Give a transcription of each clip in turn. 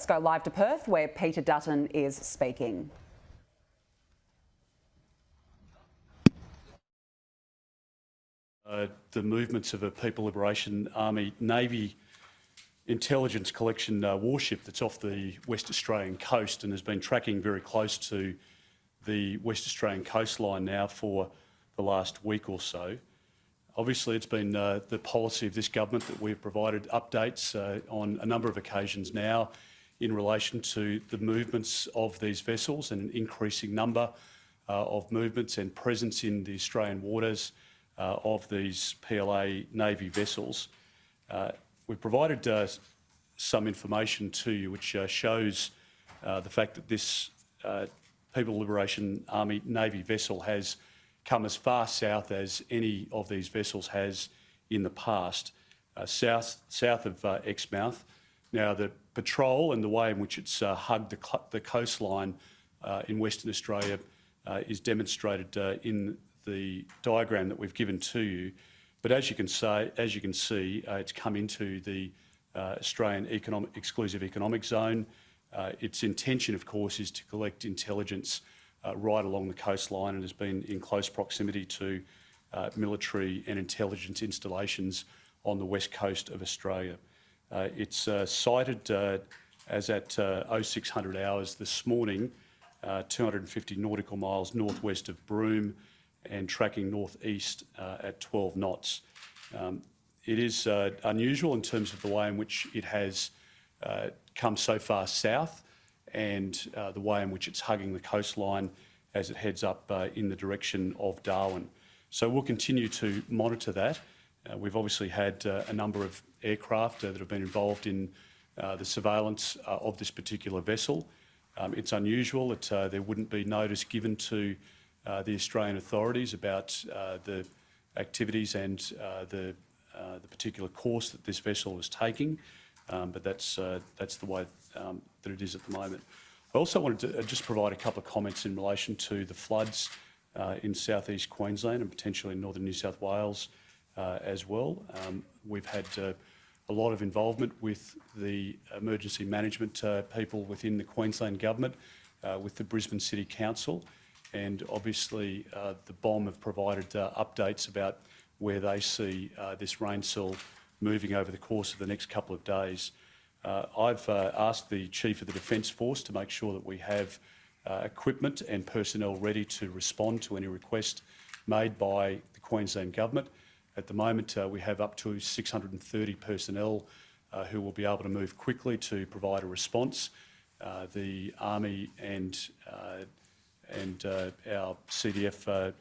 go live to Perth, where Peter Dutton is speaking. The movements of a People Liberation Army Navy intelligence collection warship that's off the West Australian coast and has been tracking very close to the West Australian coastline now for the last week or so. Obviously, it's been the policy of this government that we've provided updates on a number of occasions now in relation to the movements of these vessels and an increasing number of movements and presence in the Australian waters of these PLA Navy vessels. We've provided some information to you which shows the fact that this People Liberation Army Navy vessel has come as far south as any of these vessels has in the past, south of Exmouth. Now, the patrol and the way in which it's hugged the coastline in Western Australia is demonstrated in the diagram that we've given to you. But as you can see, it's come into the Australian exclusive economic zone. Its intention, of course, is to collect intelligence right along the coastline and has been in close proximity to military and intelligence installations on the west coast of Australia. It's sighted as at 0600 hours this morning, 250 nautical miles northwest of Broome and tracking northeast at 12 knots. It is unusual in terms of the way in which it has come so far south and the way in which it's hugging the coastline as it heads up in the direction of Darwin. So we'll continue to monitor that. We've obviously had a number of aircraft that have been involved in the surveillance of this particular vessel. It's unusual that there wouldn't be notice given to the Australian authorities about the activities and the particular course that this vessel is taking, but that's the way that it is at the moment. I also wanted to just provide a couple of comments in relation to the floods in southeast Queensland and potentially in northern New South Wales as well. We've had a lot of involvement with the emergency management people within the Queensland government, with the Brisbane City Council, and obviously the BOM have provided updates about where they see this rainfall moving over the course of the next couple of days. I've asked the Chief of the Defence Force to make sure that we have equipment and personnel ready to respond to any request made by the Queensland Government. At the moment, we have up to 630 personnel who will be able to move quickly to provide a response. The Army and our CDF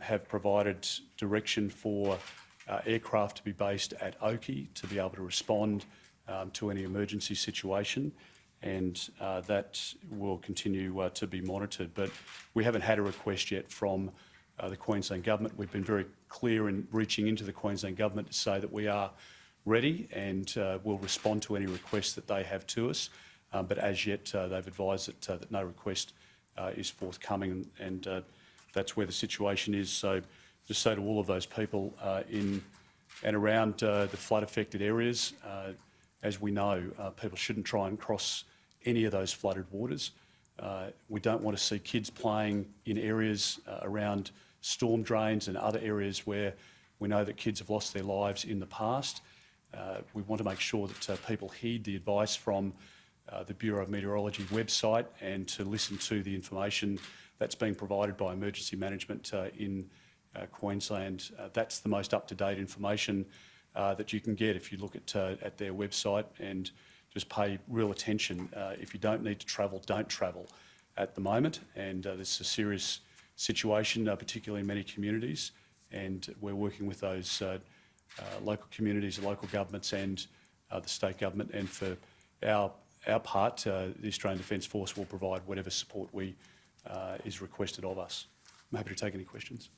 have provided direction for aircraft to be based at Oakey to be able to respond to any emergency situation, and that will continue to be monitored. But we haven't had a request yet from the Queensland Government. We've been very clear in reaching into the Queensland Government to say that we are ready and will respond to any requests that they have to us. But as yet, they've advised that no request is forthcoming, and that's where the situation is. So just say to all of those people in and around the flood-affected areas, as we know, people shouldn't try and cross any of those flooded waters. We don't want to see kids playing in areas around storm drains and other areas where we know that kids have lost their lives in the past. We want to make sure that people heed the advice from the Bureau of Meteorology website and to listen to the information that's being provided by emergency management in Queensland. That's the most up-to-date information that you can get if you look at their website, and just pay real attention. If you don't need to travel, don't travel at the moment, and this is a serious situation, particularly in many communities, and we're working with those local communities, local governments and the state government, and for our part, the Australian Defence Force will provide whatever support is requested of us. I'm happy to take any questions.